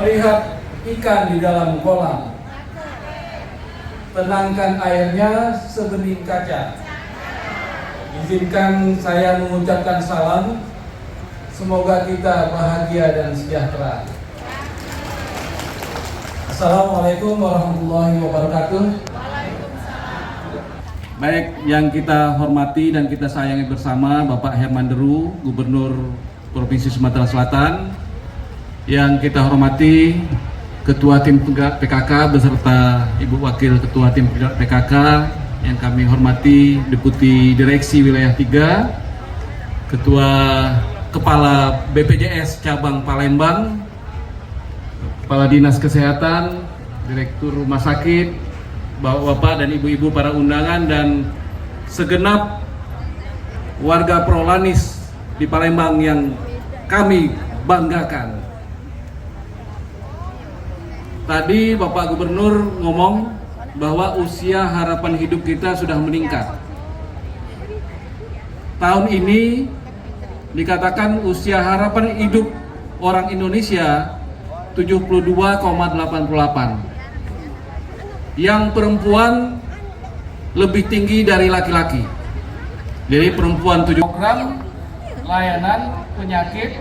melihat ikan di dalam kolam. Tenangkan airnya sebening kaca. Izinkan saya mengucapkan salam. Semoga kita bahagia dan sejahtera. Assalamualaikum warahmatullahi wabarakatuh. Baik, yang kita hormati dan kita sayangi bersama Bapak Herman Deru, Gubernur Provinsi Sumatera Selatan. Yang kita hormati Ketua Tim PKK beserta Ibu Wakil Ketua Tim PKK, yang kami hormati Deputi Direksi Wilayah 3, Ketua Kepala BPJS Cabang Palembang, Kepala Dinas Kesehatan, Direktur Rumah Sakit, Bapak-bapak dan ibu-ibu para undangan, dan segenap warga Prolanis di Palembang yang kami banggakan. Tadi Bapak Gubernur ngomong bahwa usia harapan hidup kita sudah meningkat. Tahun ini dikatakan usia harapan hidup orang Indonesia 72,88. Yang perempuan lebih tinggi dari laki-laki. Jadi perempuan 7 program layanan penyakit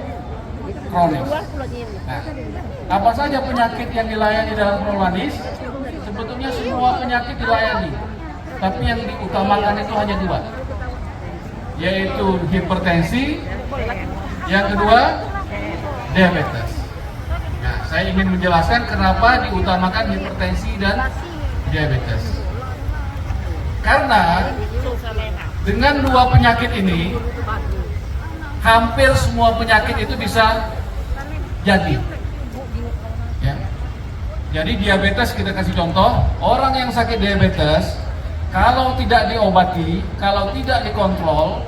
kronis. Nah, apa saja penyakit yang dilayani dalam Prolanis? Sebetulnya semua penyakit dilayani, tapi yang diutamakan itu hanya 2, yaitu hipertensi, yang kedua diabetes. Nah, saya ingin menjelaskan kenapa diutamakan hipertensi dan diabetes. Karena dengan 2 penyakit ini, hampir semua penyakit itu bisa jadi. Ya. Jadi diabetes, kita kasih contoh, orang yang sakit diabetes kalau tidak diobati, kalau tidak dikontrol,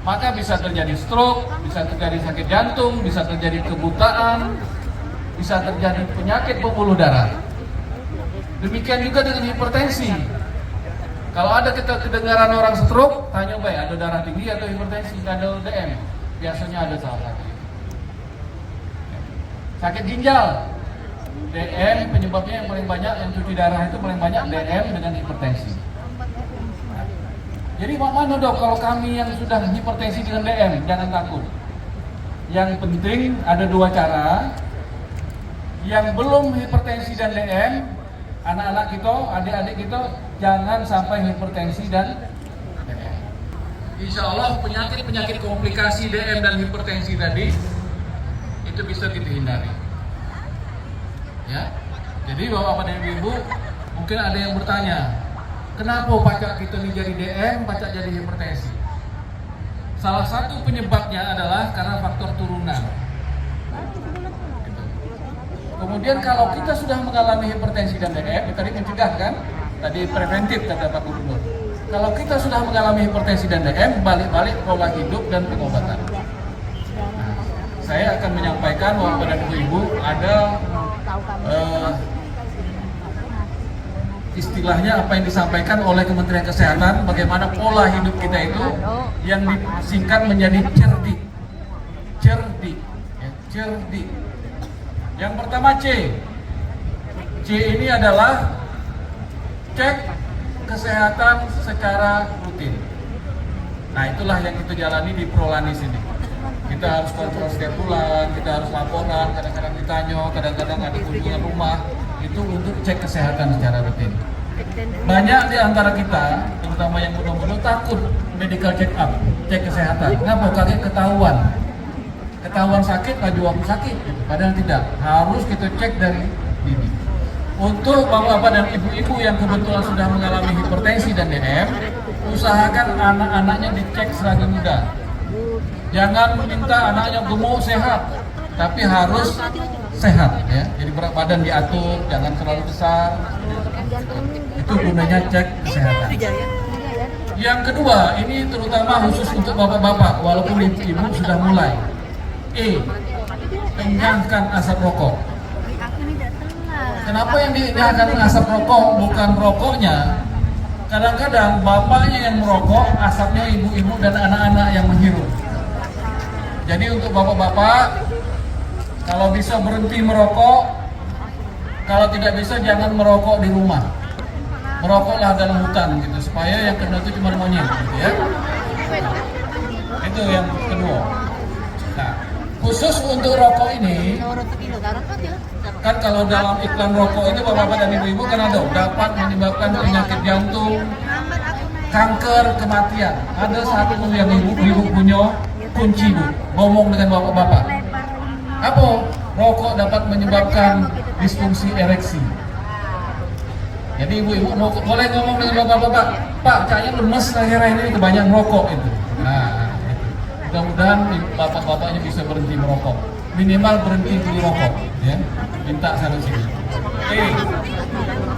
maka bisa terjadi stroke, bisa terjadi sakit jantung, bisa terjadi kebutaan, bisa terjadi penyakit pembuluh darah. Demikian juga dengan hipertensi. Kalau ada kita kedengaran orang stroke, tanya baik, ada darah tinggi atau hipertensi, ada DM. Biasanya ada salah satu. Sakit ginjal, DM penyebabnya yang paling banyak, yang cuci darah itu paling banyak DM dengan hipertensi. Jadi mana dok kalau kami yang sudah hipertensi dengan DM, jangan takut. Yang penting ada 2 cara. Yang belum hipertensi dan DM, anak-anak kita, adik-adik kita, jangan sampai hipertensi dan DM. Insya Allah penyakit-penyakit komplikasi DM dan hipertensi tadi itu bisa kita hindari. Ya, jadi bapak dan ibu mungkin ada yang bertanya, kenapa pacak kita ini jadi DM, pacak jadi hipertensi? Salah satu penyebabnya adalah karena faktor turunan. Kemudian kalau kita sudah mengalami hipertensi dan DM, tadi mencegah kan? Tadi preventif kata Pak Gubernur. Kalau kita sudah mengalami hipertensi dan DM, balik-balik pola hidup dan pengobatan. Nah, saya akan menyampaikan Bapak dan Ibu ada istilahnya apa yang disampaikan oleh Kementerian Kesehatan, bagaimana pola hidup kita itu yang disingkat menjadi cerdik. Cerdik, ya, cerdik. Yang pertama C. C ini adalah cek kesehatan secara rutin. Nah, itulah yang kita jalani di Prolanis ini. Kita harus kontrol setiap bulan, kita harus laporan, kadang-kadang ditanya, kadang-kadang ada kunjungan rumah, itu untuk cek kesehatan secara rutin. Banyak di antara kita, terutama yang muda-muda, takut medical check up, cek kesehatan. Kenapa? Kaget ketahuan sakit, laju waktu sakit. Padahal tidak, harus kita cek dari dini. Untuk bapak-bapak dan ibu-ibu yang kebetulan sudah mengalami hipertensi dan DM, usahakan anak-anaknya dicek selagi muda. Jangan meminta anaknya gemuk sehat, tapi harus sehat ya. Jadi berat badan diatur, jangan terlalu besar. Itu gunanya cek kesehatan. Yang kedua, ini terutama khusus untuk bapak-bapak, walaupun ibu sudah mulai. Kenyangkan asap rokok. Kenapa yang dinyalakan asap rokok bukan rokoknya? Kadang-kadang bapaknya yang merokok, asapnya ibu-ibu dan anak-anak yang menghirup. Jadi untuk bapak-bapak, Kalau bisa berhenti merokok, kalau tidak bisa jangan merokok di rumah. Merokoklah dalam hutan gitu, supaya yang kena itu cuma monyet gitu ya. Itu yang kedua. Nah, khusus untuk rokok ini, kan kalau dalam iklan rokok itu bapak-bapak dan ibu-ibu kan ada dapat menyebabkan penyakit jantung, kanker, kematian. Ada satu yang ibu-ibu punya kunci bu, ngomong dengan bapak-bapak. Apa? Rokok dapat menyebabkan disfungsi ereksi. Jadi ibu-ibu boleh ngomong dengan bapak-bapak, Pak, kayaknya lemes akhir-akhir ini kebanyakan rokok itu. Nah, itu. Mudah-mudahan bapak-bapaknya bisa berhenti merokok, minimal berhenti beli rokok, ya. Minta sana sini. Oke.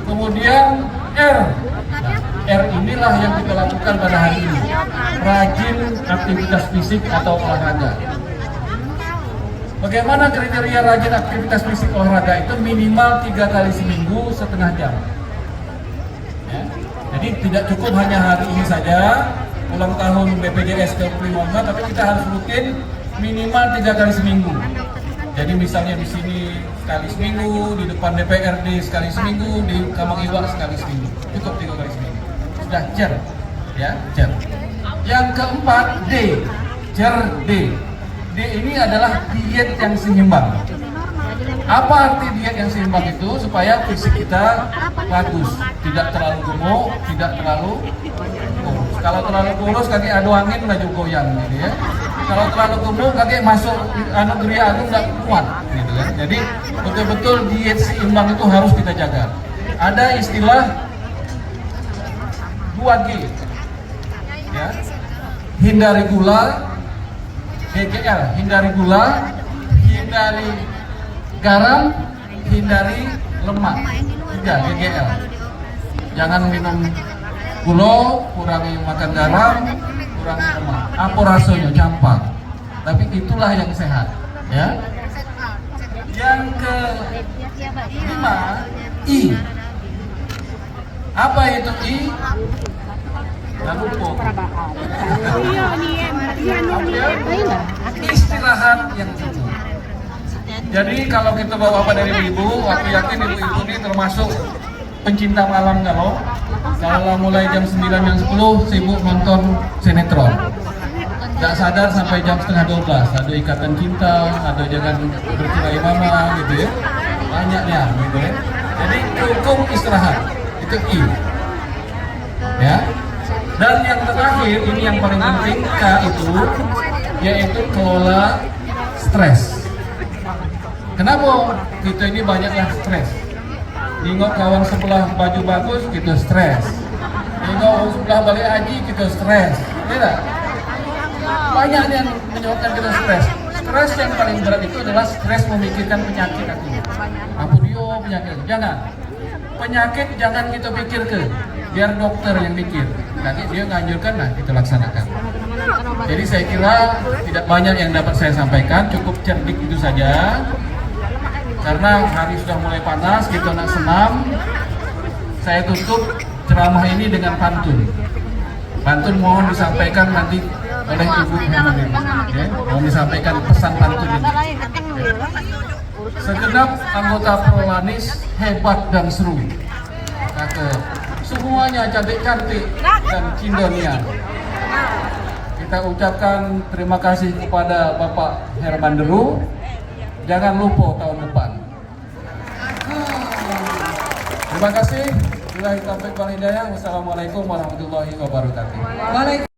Kemudian R. Nah, R inilah yang kita lakukan pada hari ini. Rajin aktivitas fisik atau olahraga. Bagaimana kriteria rajin aktivitas fisik olahraga itu minimal 3 kali seminggu setengah jam. Ya. Jadi tidak cukup hanya hari ini saja ulang tahun BPJS ke-55, tapi kita harus rutin minimal 3 kali seminggu. Jadi misalnya di sini sekali seminggu, di depan DPRD sekali seminggu, di Kamang Iwa sekali seminggu. Cukup 3 kali seminggu. Sudah cer, ya cer. Yang keempat D, cer D. D ini adalah diet yang seimbang. Apa arti diet yang seimbang itu? Supaya fisik kita bagus, tidak terlalu gemuk, tidak terlalu kurus. Kalau terlalu kurus kaki adu angin maju goyang gitu ya. Kalau terlalu gemuk kaki masuk geria agung nggak kuat gitu ya. Jadi betul-betul diet seimbang itu harus kita jaga. Ada istilah 2G, ya, hindari gula. GGL, hindari gula, hindari garam, hindari lemak. 3 GGL. Jangan minum gula, kurangi makan garam, kurangi lemak. Apa rasanya campak. Tapi itulah yang sehat, ya. Yang ke-5 I. Apa itu I? Istirahat yang cukup. Jadi kalau kita bawa bapak dari ibu, aku yakin ibu-ibu ini termasuk pencinta malam kalau mulai jam 9 jam 10 sibuk nonton sinetron. Gak sadar sampai jam setengah 12. Ada Ikatan Cinta, ada Jangan Bercerai Mama gitu ya. Banyaknya gitu ya. Jadi cukup istirahat. Itu I. Ya. Dan yang terakhir, ini yang paling penting, K itu, yaitu kelola stres. Kenapa kita ini banyaknya stres? Nengok kawan sebelah baju bagus, kita stres. Nengok sebelah balik haji, kita stres. Tidak? Banyak yang menyebabkan kita stres. Stres yang paling berat itu adalah stres memikirkan penyakit aku. Apa dia penyakit? Jangan. Penyakit jangan kita pikir biar dokter yang mikir. Nanti dia nganjurkan, nah kita laksanakan. Jadi saya kira tidak banyak yang dapat saya sampaikan, cukup cerdik itu saja. Karena hari sudah mulai panas, kita nak senam. Saya tutup ceramah ini dengan pantun. Pantun mohon disampaikan nanti oleh Ibu Hermandir. Ya, mohon disampaikan pesan pantun ini. Ya. Segenap anggota Prolanis hebat dan seru. Semuanya cantik-cantik dan cindonia. Kita ucapkan terima kasih kepada Bapak Hermanderu. Jangan lupa tahun depan. Terima kasih. Wassalamualaikum warahmatullahi wabarakatuh.